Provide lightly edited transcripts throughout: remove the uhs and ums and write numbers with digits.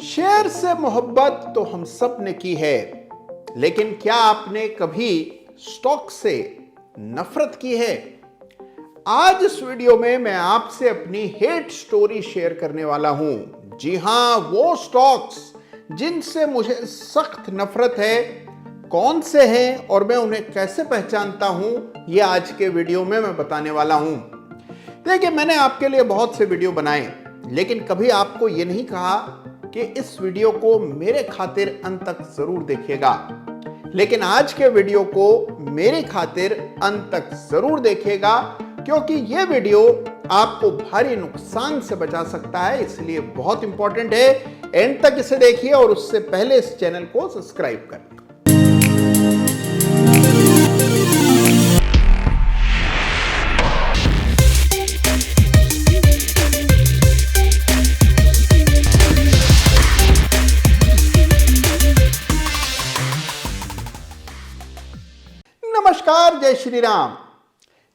शेर से मोहब्बत तो हम सब ने की है, लेकिन क्या आपने कभी स्टॉक से नफरत की है? आज इस वीडियो में मैं आपसे अपनी हेट स्टोरी शेयर करने वाला हूं। जी हां, वो स्टॉक्स जिनसे मुझे सख्त नफरत है, कौन से हैं और मैं उन्हें कैसे पहचानता हूं, ये आज के वीडियो में मैं बताने वाला हूं। देखिए, मैंने आपके लिए बहुत से वीडियो बनाए, लेकिन कभी आपको ये नहीं कहा कि इस वीडियो को मेरे खातिर अंत तक जरूर देखिएगा। लेकिन आज के वीडियो को मेरे खातिर अंत तक जरूर देखिएगा, क्योंकि यह वीडियो आपको भारी नुकसान से बचा सकता है, इसलिए बहुत इंपॉर्टेंट है। एंड तक इसे देखिए और उससे पहले इस चैनल को सब्सक्राइब करें। नमस्कार, जय श्री राम।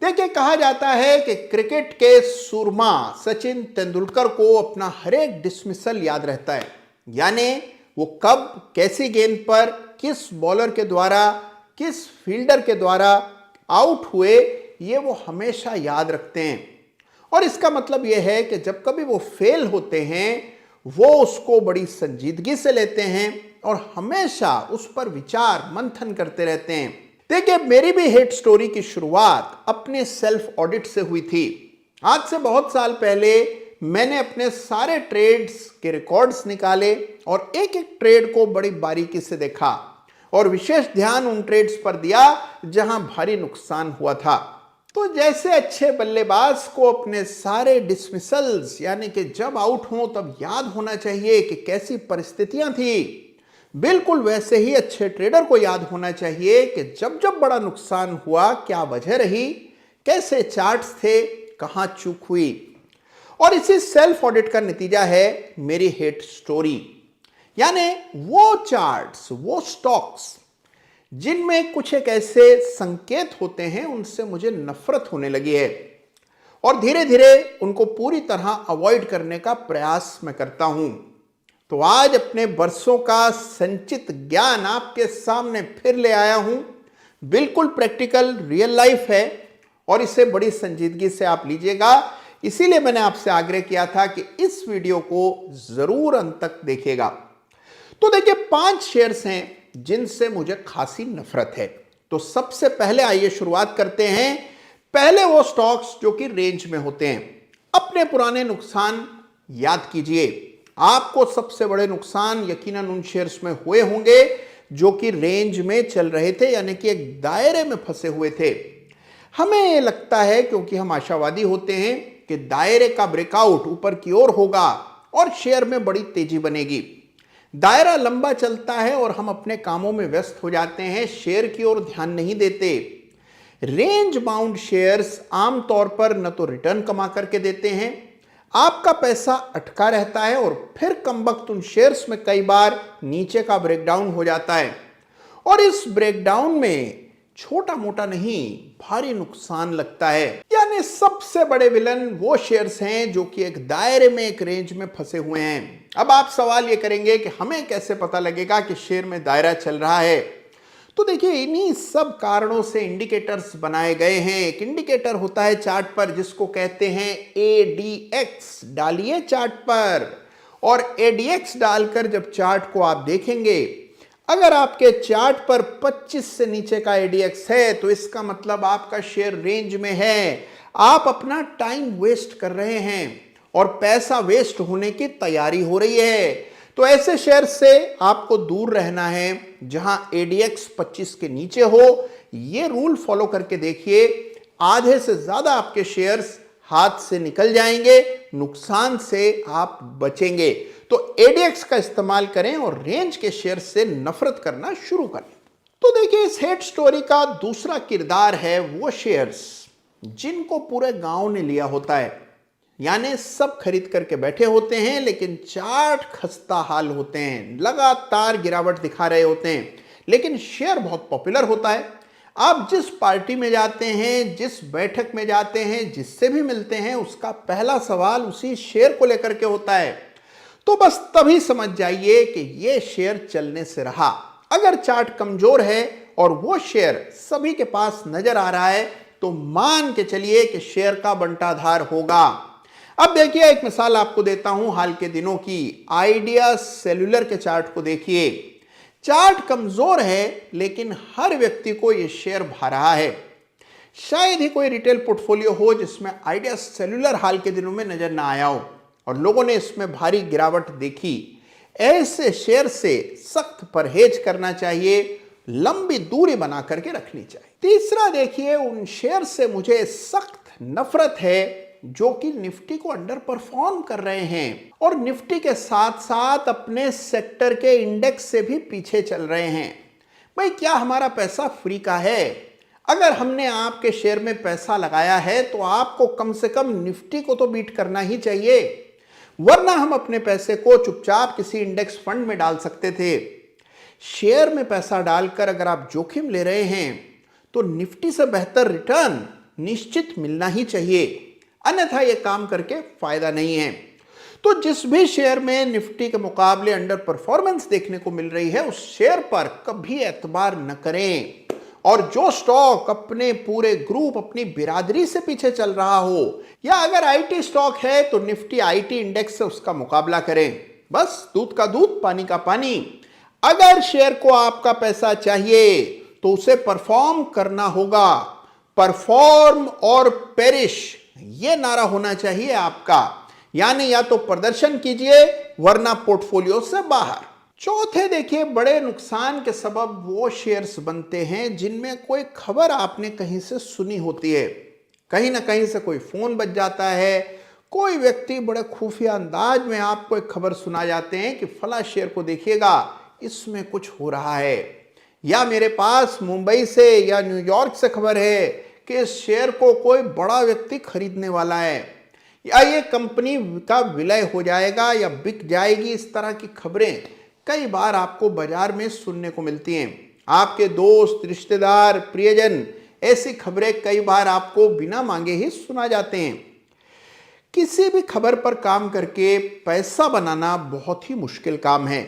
देखिए, कहा जाता है कि क्रिकेट के सूरमा सचिन तेंदुलकर को अपना हर एक डिसमिसल याद रहता है। यानी वो कब कैसी गेंद पर किस बॉलर के द्वारा किस फील्डर के द्वारा आउट हुए, ये वो हमेशा याद रखते हैं। और इसका मतलब ये है कि जब कभी वो फेल होते हैं, वो उसको बड़ी संजीदगी से लेते हैं और हमेशा उस पर विचार मंथन करते रहते हैं। देखिए, मेरी भी हेट स्टोरी की शुरुआत अपने सेल्फ ऑडिट से हुई थी। आज से बहुत साल पहले मैंने अपने सारे ट्रेड्स के रिकॉर्ड्स निकाले और एक एक ट्रेड को बड़ी बारीकी से देखा और विशेष ध्यान उन ट्रेड्स पर दिया जहां भारी नुकसान हुआ था। तो जैसे अच्छे बल्लेबाज को अपने सारे डिसमिसल्स, यानी कि जब आउट हो तब याद होना चाहिए कि कैसी परिस्थितियां थी, बिल्कुल वैसे ही अच्छे ट्रेडर को याद होना चाहिए कि जब जब बड़ा नुकसान हुआ क्या वजह रही, कैसे चार्ट्स थे, कहां चूक हुई। और इसी सेल्फ ऑडिट का नतीजा है मेरी हेट स्टोरी। यानी वो चार्ट्स, वो स्टॉक्स जिनमें कुछ एक ऐसे संकेत होते हैं, उनसे मुझे नफरत होने लगी है और धीरे धीरे उनको पूरी तरह अवॉइड करने का प्रयास मैं करता हूं। तो आज अपने बरसों का संचित ज्ञान आपके सामने फिर ले आया हूं। बिल्कुल प्रैक्टिकल, रियल लाइफ है और इसे बड़ी संजीदगी से आप लीजिएगा। इसीलिए मैंने आपसे आग्रह किया था कि इस वीडियो को जरूर अंत तक देखिएगा। तो देखिए, 5 शेयर्स हैं जिनसे मुझे खासी नफरत है। तो सबसे पहले आइए शुरुआत करते हैं। पहले वो स्टॉक्स जो कि रेंज में होते हैं। अपने पुराने नुकसान याद कीजिए। आपको सबसे बड़े नुकसान यकीनन उन शेयर्स में हुए होंगे जो कि रेंज में चल रहे थे, यानी कि एक दायरे में फंसे हुए थे। हमें लगता है, क्योंकि हम आशावादी होते हैं, कि दायरे का ब्रेकआउट ऊपर की ओर होगा और शेयर में बड़ी तेजी बनेगी। दायरा लंबा चलता है और हम अपने कामों में व्यस्त हो जाते हैं, शेयर की ओर ध्यान नहीं देते। रेंज बाउंड शेयर्स आमतौर पर न तो रिटर्न कमा करके देते हैं, आपका पैसा अटका रहता है और फिर कमबख्त उन शेयर्स में कई बार नीचे का ब्रेकडाउन हो जाता है और इस ब्रेकडाउन में छोटा मोटा नहीं, भारी नुकसान लगता है। यानी सबसे बड़े विलन वो शेयर्स हैं जो कि एक दायरे में, एक रेंज में फंसे हुए हैं। अब आप सवाल ये करेंगे कि हमें कैसे पता लगेगा कि शेयर में दायरा चल रहा है? तो देखिए, इन्हीं सब कारणों से इंडिकेटर्स बनाए गए हैं। एक इंडिकेटर होता है चार्ट पर जिसको कहते हैं ADX। डालिए चार्ट पर और ADX डालकर जब चार्ट को आप देखेंगे, अगर आपके चार्ट पर 25 से नीचे का ADX है तो इसका मतलब आपका शेयर रेंज में है। आप अपना टाइम वेस्ट कर रहे हैं और पैसा वेस्ट होने की तैयारी हो रही है। तो ऐसे शेयर से आपको दूर रहना है जहां ADX 25 के नीचे हो। ये रूल फॉलो करके देखिए, आधे से ज्यादा आपके शेयर्स हाथ से निकल जाएंगे, नुकसान से आप बचेंगे। तो ADX का इस्तेमाल करें और रेंज के शेयर से नफरत करना शुरू करें। तो देखिए, इस हेट स्टोरी का दूसरा किरदार है वो शेयर्स जिनको पूरे गांव ने लिया होता है। यानी सब खरीद करके बैठे होते हैं, लेकिन चार्ट खस्ता हाल होते हैं, लगातार गिरावट दिखा रहे होते हैं, लेकिन शेयर बहुत पॉपुलर होता है। आप जिस पार्टी में जाते हैं, जिस बैठक में जाते हैं, जिससे भी मिलते हैं, उसका पहला सवाल उसी शेयर को लेकर के होता है। तो बस तभी समझ जाइए कि ये शेयर चलने से रहा। अगर चार्ट कमजोर है और वो शेयर सभी के पास नजर आ रहा है तो मान के चलिए कि शेयर का बंटाधार होगा। अब देखिए एक मिसाल आपको देता हूं हाल के दिनों की। आइडिया सेल्यूलर के चार्ट को देखिए। चार्ट कमजोर है लेकिन हर व्यक्ति को यह शेयर भा रहा है। शायद ही कोई रिटेल पोर्टफोलियो हो जिसमें आइडिया सेल्यूलर हाल के दिनों में नजर ना आया हो और लोगों ने इसमें भारी गिरावट देखी। ऐसे शेयर से सख्त परहेज करना चाहिए, लंबी दूरी बना करके रखनी चाहिए। तीसरा देखिए, उन शेयर से मुझे सख्त नफरत है जो कि निफ्टी को अंडर परफॉर्म कर रहे हैं और निफ्टी के साथ साथ अपने सेक्टर के इंडेक्स से भी पीछे चल रहे हैं। भाई क्या हमारा पैसा फ्री का है? अगर हमने आपके शेयर में पैसा लगाया है तो आपको कम से कम निफ्टी को तो बीट करना ही चाहिए, वरना हम अपने पैसे को चुपचाप किसी इंडेक्स फंड में डाल सकते थे। शेयर में पैसा डालकर अगर आप जोखिम ले रहे हैं तो निफ्टी से बेहतर रिटर्न निश्चित मिलना ही चाहिए, अन्यथा यह काम करके फायदा नहीं है। तो जिस भी शेयर में निफ्टी के मुकाबले अंडर परफॉर्मेंस देखने को मिल रही है उस शेयर पर कभी एतबार न करें। और जो स्टॉक अपने पूरे ग्रुप, अपनी बिरादरी से पीछे चल रहा हो, या अगर आईटी स्टॉक है तो निफ्टी आईटी इंडेक्स से उसका मुकाबला करें। बस दूध का दूध, पानी का पानी। अगर शेयर को आपका पैसा चाहिए तो उसे परफॉर्म करना होगा। परफॉर्म और पेरिश, ये नारा होना चाहिए आपका। यानी या तो प्रदर्शन कीजिए वरना पोर्टफोलियो से बाहर। चौथे देखिए, बड़े नुकसान के सबब वो शेयर्स बनते हैं जिनमें कोई खबर आपने कहीं से सुनी होती है। कहीं ना कहीं से कोई फोन बज जाता है, कोई व्यक्ति बड़े खुफिया अंदाज में आपको एक खबर सुना जाते हैं कि फला शेयर को देखिएगा, इसमें कुछ हो रहा है। या मेरे पास मुंबई से या न्यूयॉर्क से खबर है कि इस शेयर को कोई बड़ा व्यक्ति खरीदने वाला है, या ये कंपनी का विलय हो जाएगा या बिक जाएगी। इस तरह की खबरें कई बार आपको बाजार में सुनने को मिलती हैं। आपके दोस्त, रिश्तेदार, प्रियजन, ऐसी खबरें कई बार आपको बिना मांगे ही सुना जाते हैं। किसी भी खबर पर काम करके पैसा बनाना बहुत ही मुश्किल काम है।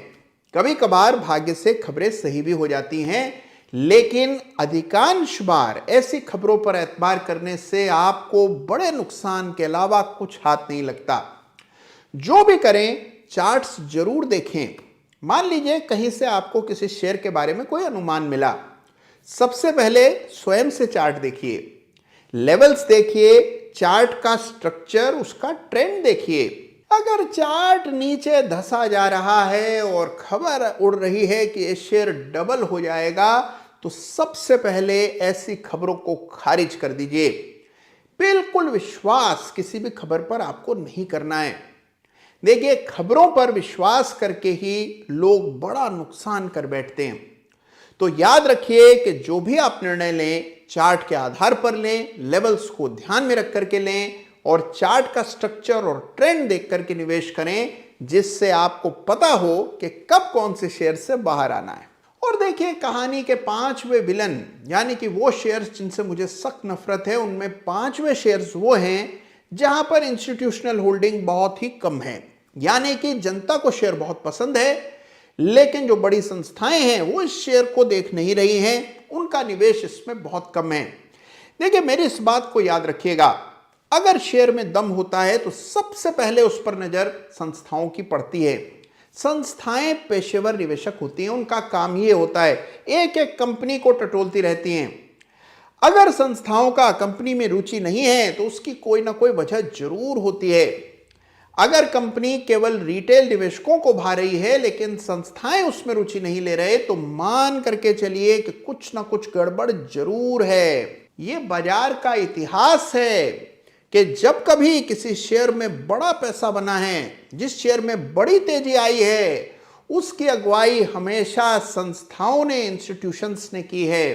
कभी कभार भाग्य से खबरें सही भी हो जाती हैं, लेकिन अधिकांश बार ऐसी खबरों पर एतबार करने से आपको बड़े नुकसान के अलावा कुछ हाथ नहीं लगता। जो भी करें, चार्ट्स जरूर देखें। मान लीजिए कहीं से आपको किसी शेयर के बारे में कोई अनुमान मिला, सबसे पहले स्वयं से चार्ट देखिए, लेवल्स देखिए, चार्ट का स्ट्रक्चर, उसका ट्रेंड देखिए। अगर चार्ट नीचे धंसा जा रहा है और खबर उड़ रही है कि ये शेयर डबल हो जाएगा, तो सबसे पहले ऐसी खबरों को खारिज कर दीजिए। बिल्कुल विश्वास किसी भी खबर पर आपको नहीं करना है। देखिए, खबरों पर विश्वास करके ही लोग बड़ा नुकसान कर बैठते हैं। तो याद रखिए कि जो भी आप निर्णय लें, चार्ट के आधार पर लें, लेवल्स को ध्यान में रख करके लें और चार्ट का स्ट्रक्चर और ट्रेंड देख करके निवेश करें, जिससे आपको पता हो कि कब कौन से शेयर से बाहर आना है। और देखिए, कहानी के 5वें विलन, यानी कि वो शेयर्स जिनसे मुझे सख्त नफरत है, उनमें 5वें शेयर्स वो हैं जहां पर इंस्टीट्यूशनल होल्डिंग बहुत ही कम है। यानी कि जनता को शेयर बहुत पसंद है, लेकिन जो बड़ी संस्थाएं हैं वो इस शेयर को देख नहीं रही हैं, उनका निवेश इसमें बहुत कम है। देखिए, मेरी इस बात को याद रखिएगा, अगर शेयर में दम होता है तो सबसे पहले उस पर नजर संस्थाओं की पड़ती है। संस्थाएं पेशेवर निवेशक होती हैं, उनका काम ये होता है एक एक कंपनी को टटोलती रहती हैं। अगर संस्थाओं का कंपनी में रुचि नहीं है तो उसकी कोई ना कोई वजह जरूर होती है। अगर कंपनी केवल रिटेल निवेशकों को भा रही है लेकिन संस्थाएं उसमें रुचि नहीं ले रहे, तो मान करके चलिए कि कुछ ना कुछ गड़बड़ जरूर है। ये बाजार का इतिहास है कि जब कभी किसी शेयर में बड़ा पैसा बना है, जिस शेयर में बड़ी तेजी आई है, उसकी अगुवाई हमेशा संस्थाओं ने, इंस्टीट्यूशंस ने की है।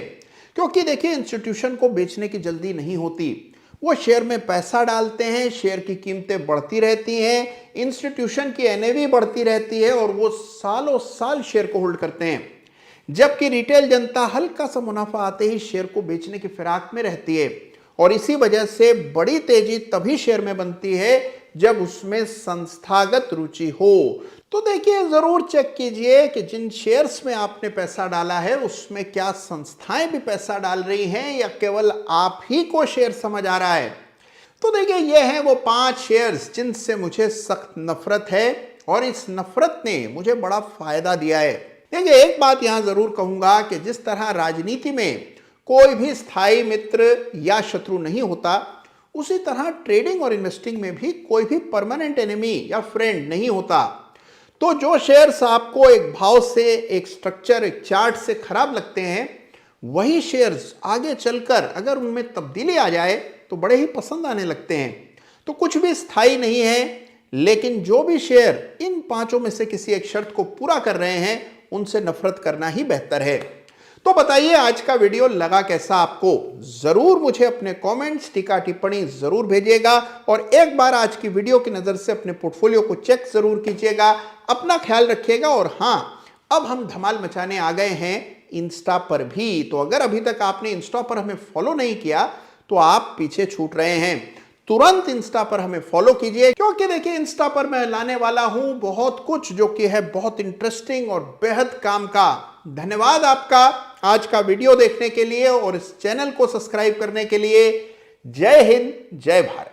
क्योंकि देखिए, इंस्टीट्यूशन को बेचने की जल्दी नहीं होती। वो शेयर में पैसा डालते हैं, शेयर की कीमतें बढ़ती रहती हैं, इंस्टीट्यूशन की एनएवी बढ़ती रहती है और वो सालों साल शेयर को होल्ड करते हैं। जबकि रिटेल जनता हल्का सा मुनाफा आते ही शेयर को बेचने की फिराक में रहती है। और इसी वजह से बड़ी तेजी तभी शेयर में बनती है जब उसमें संस्थागत रुचि हो। तो देखिए, जरूर चेक कीजिए कि जिन शेयर्स में आपने पैसा डाला है उसमें क्या संस्थाएं भी पैसा डाल रही हैं या केवल आप ही को शेयर समझ आ रहा है। तो देखिए, ये हैं वो 5 शेयर्स जिनसे मुझे सख्त नफरत है और इस नफरत ने मुझे बड़ा फायदा दिया है। देखिए, एक बात यहां जरूर कहूंगा कि जिस तरह राजनीति में कोई भी स्थायी मित्र या शत्रु नहीं होता, उसी तरह ट्रेडिंग और इन्वेस्टिंग में भी कोई भी परमानेंट एनिमी या फ्रेंड नहीं होता। तो जो शेयर्स आपको एक भाव से, एक स्ट्रक्चर, एक चार्ट से खराब लगते हैं, वही शेयर्स आगे चलकर अगर उनमें तब्दीली आ जाए तो बड़े ही पसंद आने लगते हैं। तो कुछ भी स्थायी नहीं है, लेकिन जो भी शेयर इन 5 में से किसी एक शर्त को पूरा कर रहे हैं, उनसे नफरत करना ही बेहतर है। तो बताइए, आज का वीडियो लगा कैसा आपको? जरूर मुझे अपने कमेंट्स, टीका टिप्पणी जरूर भेजिएगा और एक बार आज की वीडियो की नजर से अपने पोर्टफोलियो को चेक जरूर कीजिएगा। अपना ख्याल रखिएगा। और हाँ, अब हम धमाल मचाने आ गए हैं इंस्टा पर भी। तो अगर अभी तक आपने इंस्टा पर हमें फॉलो नहीं किया तो आप पीछे छूट रहे हैं। तुरंत इंस्टा पर हमें फॉलो कीजिए, क्योंकि देखिए, इंस्टा पर मैं लाने वाला हूं बहुत कुछ जो कि है बहुत इंटरेस्टिंग और बेहद काम का। धन्यवाद आपका आज का वीडियो देखने के लिए और इस चैनल को सब्सक्राइब करने के लिए। जय हिंद, जय भारत।